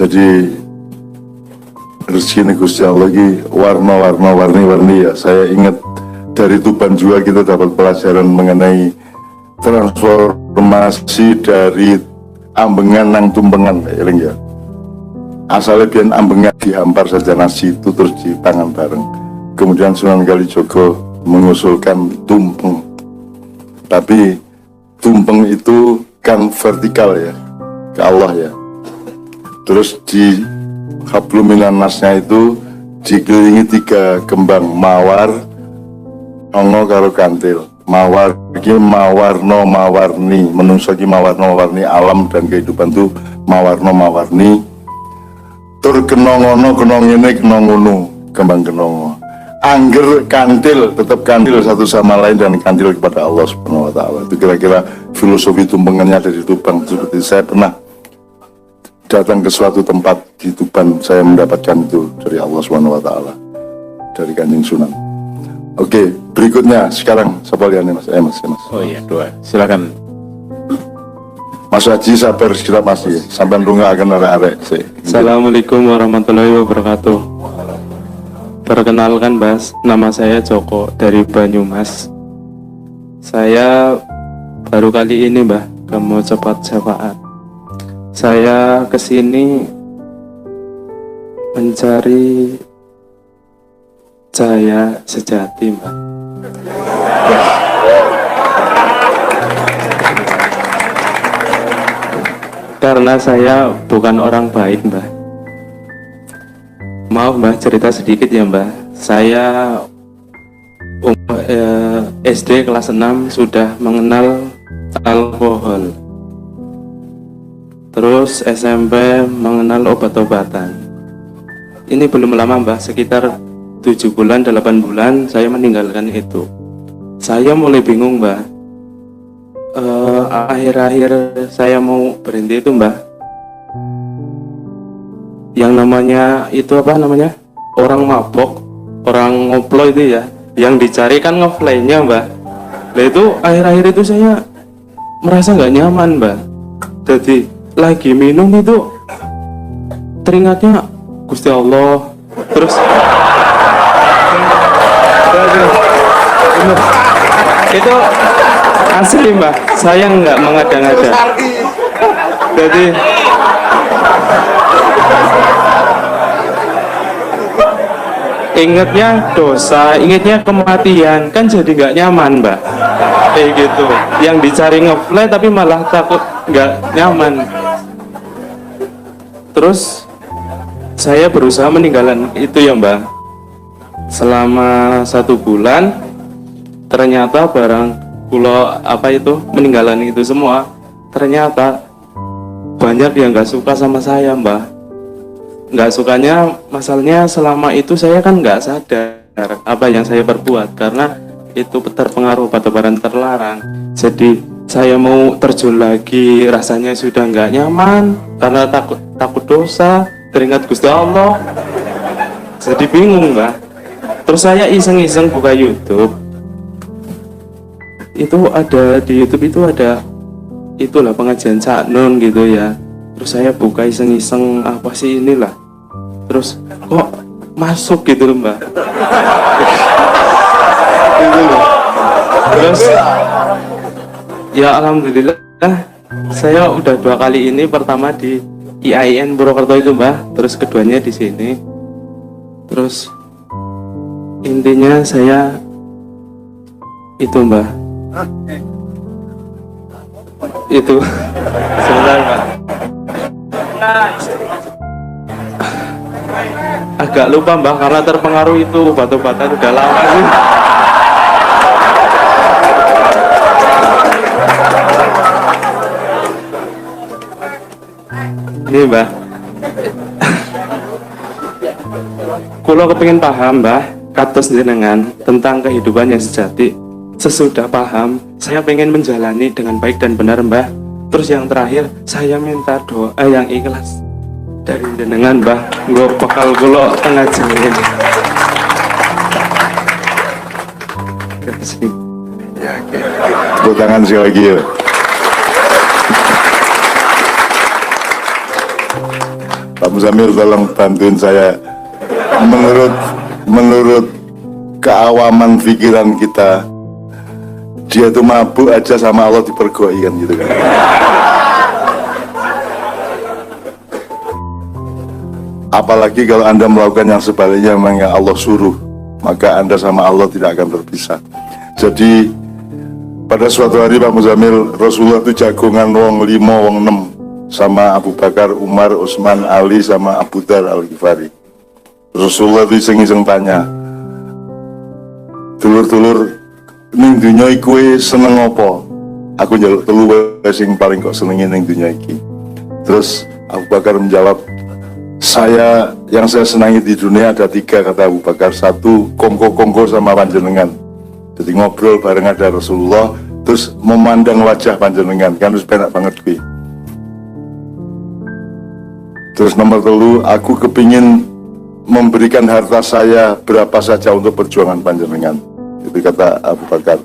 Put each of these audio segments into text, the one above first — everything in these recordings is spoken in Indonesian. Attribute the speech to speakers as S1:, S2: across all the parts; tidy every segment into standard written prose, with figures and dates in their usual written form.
S1: Jadi rezeki Gusti Allah lagi warna-warni ya. Saya ingat dari Tuban juga kita dapat pelajaran mengenai transformasi dari ambengan nang tumpengan ya. Asalnya biar ambengan dihampar saja nasi itu terus dipangan bareng. Kemudian Sunan Kalijogo mengusulkan tumpeng. Tapi tumpeng itu kan vertikal ya, ke Allah ya. Terus di hablum minan nasnya itu dikelilingi 3 kembang mawar, nongo karo kantil. Mawar iki mawarni, menungso iki mawarni alam dan kehidupan itu mawarni. Tur kenongono kenongene kenongono, kembang kenongo. Angger kantil, tetap kantil satu sama lain dan kantil kepada Allah Subhanahu wa taala. Itu kira-kira filosofi tumpengannya dari Tuban. Seperti saya pernah datang ke suatu tempat di Tuban, saya mendapatkan itu dari Allah Subhanahu wa taala, dari Kanjeng Sunan. Oke, berikutnya sekarang siapa lihat nih Mas? Mas.
S2: Oh iya, doa. Silakan.
S1: Mas Haji sabar kita masih sampai runga akan arek-arek.
S3: Assalamualaikum warahmatullahi wabarakatuh. Perkenalkan Mas, nama saya Joko dari Banyumas. Saya baru kali ini Mbah ke Mojopat Syafaat. Saya kesini mencari cahaya sejati Mbah. Karena saya bukan orang baik Mbah. Maaf Mbah, cerita sedikit ya Mbah. Saya SD kelas 6 sudah mengenal alkohol. Terus SMP mengenal obat-obatan. Ini belum lama Mbah, sekitar 7 bulan, 8 bulan saya meninggalkan itu. Saya mulai bingung Mbah. Akhir-akhir saya mau berhenti itu Mbah, yang namanya itu apa namanya, orang mabok, orang ngoplo itu ya, yang dicari kan ngefly-nya Mbah. Nah itu akhir-akhir itu saya merasa nggak nyaman Mbah. Jadi lagi minum itu teringatnya Gusti Allah. Terus itu asli Mbah, saya nggak mengada-ngada. Jadi ingatnya dosa, ingatnya kematian, kan jadi nggak nyaman Mbak. Kayak gitu. Yang dicari ngefly tapi malah takut nggak nyaman. Terus saya berusaha meninggalkan itu ya Mbak. Selama 1 bulan, ternyata barang pulau apa itu meninggalkan itu semua. Ternyata banyak yang nggak suka sama saya Mbak. Nggak sukanya masalahnya selama itu saya kan nggak sadar apa yang saya perbuat, karena itu terpengaruh obat-obatan terlarang. Jadi saya mau terjun lagi rasanya sudah nggak nyaman karena takut dosa, teringat Gusti Allah. Jadi bingung Mbak. Terus saya iseng-iseng buka YouTube. Itu ada di YouTube itu ada itulah pengajian Cak Nun gitu ya. Terus saya buka iseng-iseng apa sih inilah. Terus kok masuk gitu loh Mbak. Terus ya alhamdulillah saya udah 2 kali ini, pertama di IAIN Purwokerto itu Mbak, terus keduanya di sini. Terus intinya saya itu Mbak, itu sebentar Mbak, agak lupa Mbak karena terpengaruh itu obat-obatan udah lama sih. Ini Mbak, kalau kepingin paham Mbak kados jenengan tentang kehidupan yang sejati. Sesudah paham, saya pengen menjalani dengan baik dan benar Mbak. Terus yang terakhir, saya minta doa yang ikhlas dari jenengan Mbak. Gue bakal kulo tengah jalan.
S1: Ya, oke. Tepuk tangan sekali lagi ya. Muzamil tolong bantuin saya. Menurut keawaman pikiran kita, dia tuh mabuk aja sama Allah dipergoi kan gitu kan. Apalagi kalau Anda melakukan yang sebaliknya, memang yang Allah suruh, maka Anda sama Allah tidak akan terpisah. Jadi pada suatu hari Pak Muzamil, Rasulullah itu jagongan wong 5, wong 6 sama Abu Bakar, Umar, Utsman, Ali sama Abu Dar Al-Ghifari. Rasulullah itu iseng-iseng tanya, "Dulur-dulur, ning dunya iki seneng apa?" Aku njaluk telu wae sing paling kok senengi ning dunya iki. Terus Abu Bakar menjawab, yang saya senangi di dunia ada 3, kata Abu Bakar. 1, kongko-kongko sama panjenengan. Jadi ngobrol bareng ada Rasulullah, terus memandang wajah panjenengan, kan harus penak banget gue. Terus nomor 3, aku kepingin memberikan harta saya berapa saja untuk perjuangan panjenengan. Itu kata Abu Bakar.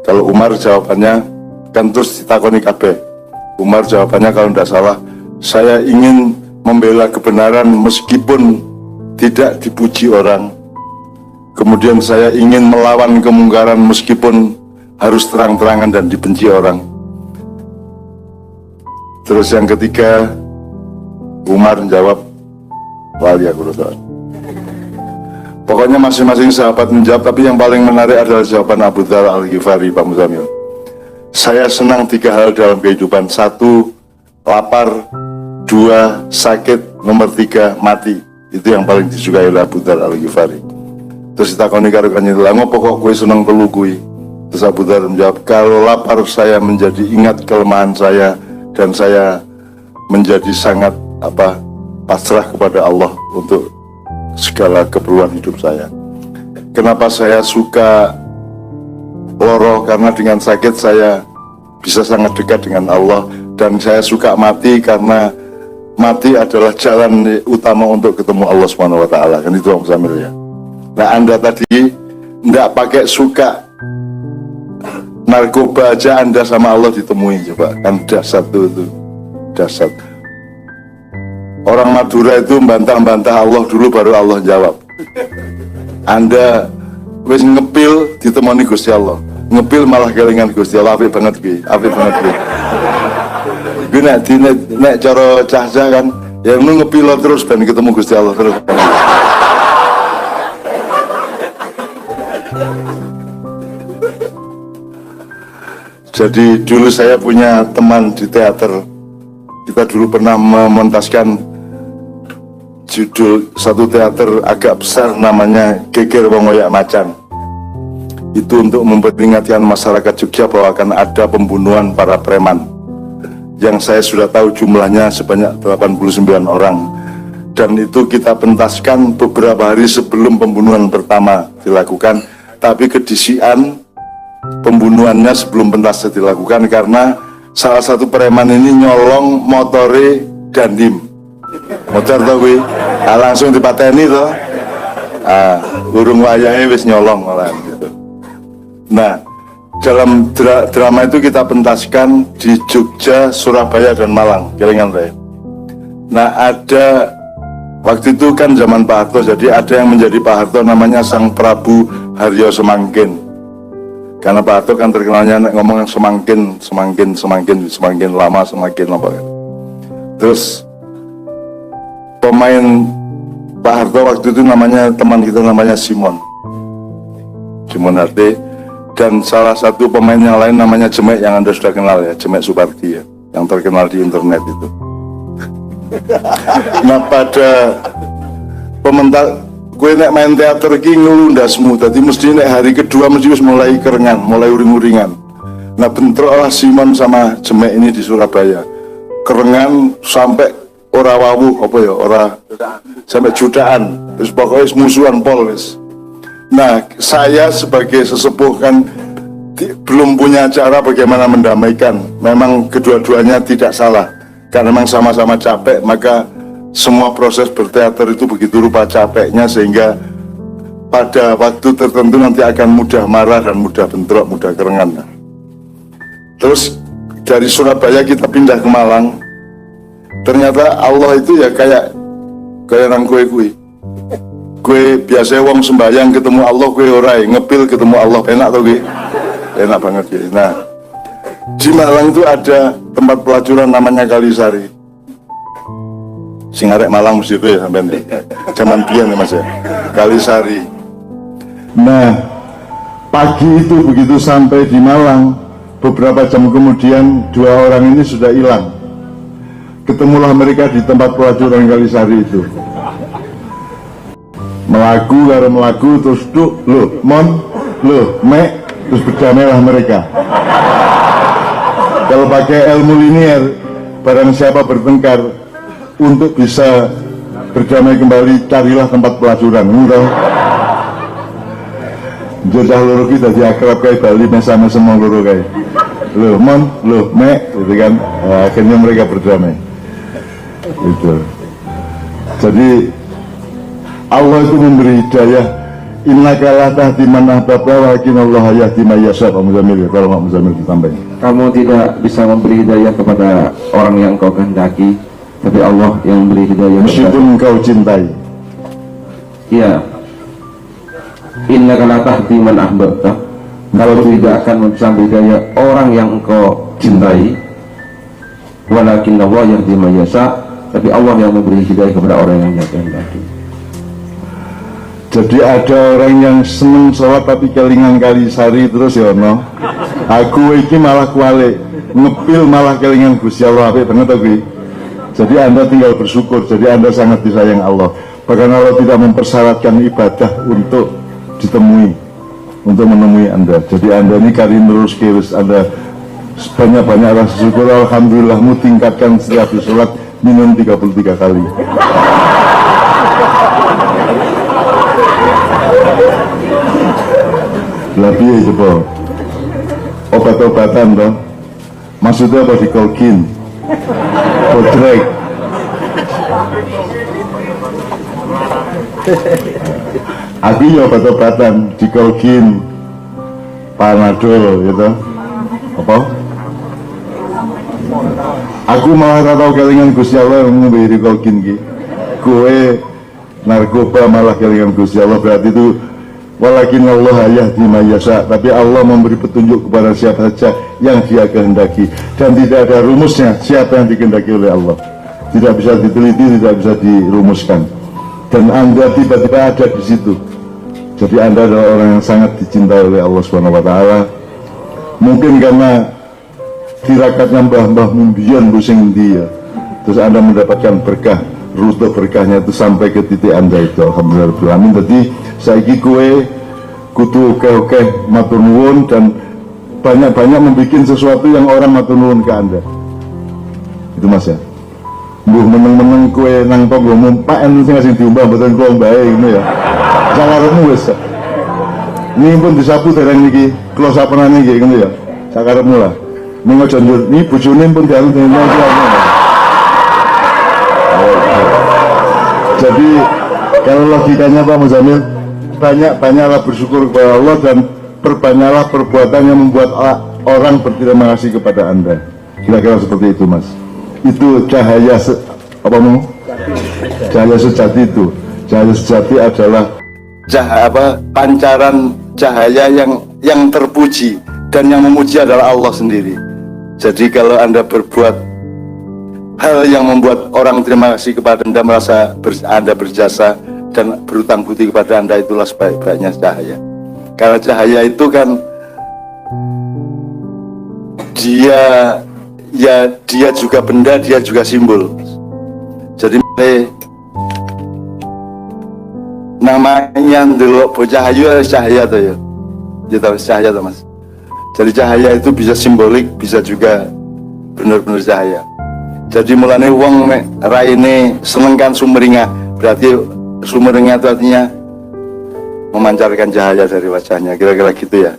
S1: Kalau Umar jawabannya, kan terus ditakoni kabeh. Umar jawabannya kalau tidak salah, saya ingin membela kebenaran meskipun tidak dipuji orang. Kemudian saya ingin melawan kemungkaran meskipun harus terang-terangan dan dibenci orang. Terus yang ketiga, Umar menjawab, wali aku Rasul. Pokoknya masing-masing sahabat menjawab, tapi yang paling menarik adalah jawaban Abu Dar Al-Ghifari, Pak Muzamil. Saya senang 3 hal dalam kehidupan. 1, lapar. 2, sakit. Nomor 3, mati. Itu yang paling disukai oleh Abu Dar Al-Ghifari. Terus ditakoni karo Kanjeng Nabi, "Ngopo kok kowe seneng telu kuwi?" Terus Abu Dar menjawab, "Kalau lapar saya menjadi ingat kelemahan saya dan saya menjadi sangat pasrah kepada Allah untuk segala keperluan hidup saya. Kenapa saya suka loro? Karena dengan sakit saya bisa sangat dekat dengan Allah, dan saya suka mati karena mati adalah jalan utama untuk ketemu Allah Subhanahu wa taala." Kan itu Om Samil ya. Nah, Anda tadi enggak pakai suka narkoba aja Anda sama Allah ditemui, coba. Kan dasar itu dasar. Orang Madura itu bantah-bantah Allah dulu baru Allah jawab. Anda wis ngepil ditemoni Gusti Allah. Ngepil malah kelingan Gusti Allah, apik banget ki, apik banget ki. Gue nek cara cahja kan, ya lu ngepil terus ben ketemu Gusti Allah terus. Jadi dulu saya punya teman di teater. Kita dulu pernah mementaskan judul satu teater agak besar namanya Geger Wong Oyak Macan. Itu untuk memperingatkan masyarakat Jogja bahwa akan ada pembunuhan para preman. Yang saya sudah tahu jumlahnya sebanyak 89 orang. Dan itu kita pentaskan beberapa hari sebelum pembunuhan pertama dilakukan. Tapi kedisian pembunuhannya sebelum pentas dilakukan karena salah satu preman ini nyolong motore Dandim. Motor tau gue, langsung dipateni toh. Urung wayahe wis nyolong malah gitu. Nah, dalam drama itu kita pentaskan di Jogja, Surabaya dan Malang, kelingan saya. Nah, ada waktu itu kan zaman Pak Harto, jadi ada yang menjadi Pak Harto namanya Sang Prabu Haryo Semangkin. Karena Pak Harto kan terkenalnya ngomong semakin lama semakin lama. Terus pemain Pak Harto waktu itu namanya, teman kita namanya Simon Harte, dan salah satu pemain yang lain namanya Jemek, yang Anda sudah kenal ya, Jemek Supardi ya, yang terkenal di internet itu. Nah, pada pementas gue nek main teater iki ngelundasmu, tadi mesti nek hari kedua mesti mulai kerengan, mulai uring-uringan. Nah, bentroklah Simon sama Jemek ini di Surabaya. Kerengan sampai ora wawu sampai jutaan. Terus pokoknya musuhan pol wis. Nah, saya sebagai sesepuh kan belum punya cara bagaimana mendamaikan. Memang kedua-duanya tidak salah. Karena memang sama-sama capek, maka semua proses berteater itu begitu rupa capeknya sehingga pada waktu tertentu nanti akan mudah marah dan mudah bentrok, mudah kerengan. Terus dari Surabaya kita pindah ke Malang. Ternyata Allah itu ya kayak kaya nang kue biasa wong sembahyang ketemu Allah, kue ora ngepil ketemu Allah, enak tau gue, enak banget ya. Nah, di Malang itu ada tempat pelacuran namanya Kalisari. Sing arek Malang mesti ya sampean. Zaman biyen ya Mas ya. Kalisari. Nah, pagi itu begitu sampai di Malang, beberapa jam kemudian 2 orang ini sudah hilang. Ketemulah mereka di tempat pelacuran Kalisari itu. Melaku terus duk, mek, terus berdamailah mereka. Kalau pakai ilmu linier, barang siapa bertengkar, untuk bisa berdamai kembali, carilah tempat pelacuran. Udah. Jajah loro kita di akrab kayak Bali, sama semua loro kayak. Mek, gitu kan. Akhirnya mereka berdamai. Itu. Jadi Allah itu memberi hidayah. Innaka la tahdi man ahbabta walakinnallaha yahdi man yasha. Pak Muzamil, kalau Pak Muzamil ditambahin.
S4: Kamu tidak bisa memberi hidayah kepada orang yang kau kehendaki, tapi Allah yang memberi hidayah
S1: meskipun engkau cintai.
S4: Iya. Innaka la tahdi man ahbabta. Kalau tidak akan bisa memberi hidayah orang yang engkau cintai, walakinnallaha yahdi man yasha, tapi Allah yang memberi hidayah kepada orang yang dia kehendaki.
S1: Jadi ada orang yang seneng sholat tapi kelingan Kalisari terus ya no. Aku iki malah kualik ngepil malah kelingan Gusti Allah, apik banget aku. Jadi Anda tinggal bersyukur. Jadi Anda sangat disayang Allah. Bahkan Allah tidak mempersyaratkan ibadah untuk ditemui, untuk menemui Anda. Jadi Anda ini karim terus kiris, Anda banyak-banyak rasa syukur. Alhamdulillahmu tingkatkan setiap sholat minum 33 kali. Lebih ya coba obat-obatan toh, maksudnya apa dikolkin, kodrek. Aku ya obat-obatan dikolkin, panadol gitu, apa? Aku malah tak tahu kelingan Gusti Allah yang memberi kolkin ki. Kue narkoba malah kelingan Gusti Allah, berarti itu walakinnallaha yahdi man yasha, tapi Allah memberi petunjuk kepada siapa saja yang dia kehendaki, dan tidak ada rumusnya siapa yang dikehendaki oleh Allah. Tidak bisa diteliti, tidak bisa dirumuskan. Dan Anda tiba-tiba ada di situ. Jadi Anda adalah orang yang sangat dicintai oleh Allah Subhanahu wa taala. Mungkin karena tirakatnya mbah-mbah mumbian pusing dia. Terus Anda mendapatkan berkah, rute berkahnya itu sampai ke titik Anda itu. Alhamdulillah. Jadi saiki kue kudu oke matur nuwun dan banyak-banyak membuat sesuatu yang orang matur nuwun ke Anda. Itu Mas ya. Mbuh meneng-meneng kue nang tonggo mumpak enten sing ngasih diumbah mboten kula mbae ngono ya. Sakarepmu wis. Ini pun disapu dereng niki, kula sapenane nggih ngono ya. Sakarepmu lah. Ning aja njur ni bojone pun dialun dening Jadi kalau logikanya Pak Muzamil, banyak-banyaklah bersyukur kepada Allah dan perbanyaklah perbuatan yang membuat orang berterima kasih kepada Anda. Kira-kira seperti itu Mas. Itu cahaya cahaya sejati itu. Cahaya sejati adalah pancaran cahaya yang terpuji, dan yang memuji adalah Allah sendiri. Jadi kalau Anda berbuat hal yang membuat orang terima kasih kepada Anda, merasa Anda berjasa dan berutang budi kepada Anda, itulah sebaik-baiknya cahaya. Karena cahaya itu kan dia juga benda, dia juga simbol. Jadi namanya dulu bocah ayu cahaya tuh ya. Ya tahu cahaya tuh Mas. Jadi cahaya itu bisa simbolik, bisa juga benar-benar cahaya. Jadi mulane wong nek raine senengkan sumringah, berarti sumringah itu artinya memancarkan cahaya dari wajahnya, kira-kira gitu ya.